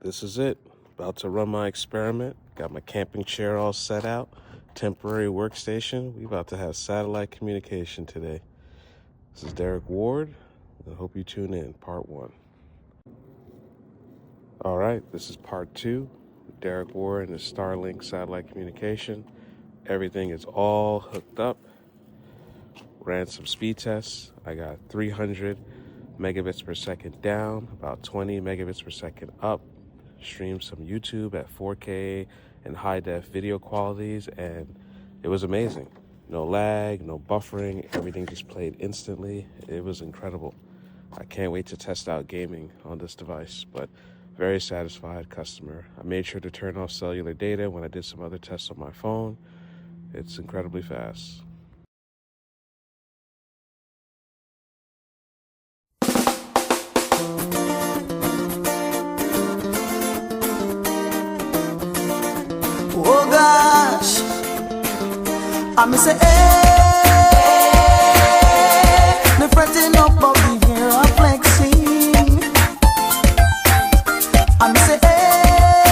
this is it. About to run my experiment. Got my camping chair all set out. Temporary workstation. We about to have satellite communication today. This is Derek Ward. I hope you tune in, part 1. All right, this is part 2. Derek Ward and his Starlink satellite communication. Everything is all hooked up. Ran some speed tests. I got 300 megabits per second down, about 20 megabits per second up. Streamed some YouTube at 4K and high def video qualities, and it was amazing. No lag, no buffering, everything just played instantly. It was incredible. I can't wait to test out gaming on this device, but very satisfied customer. I made sure to turn off cellular data when I did some other tests on my phone. It's incredibly fast. Oh gosh, I miss it.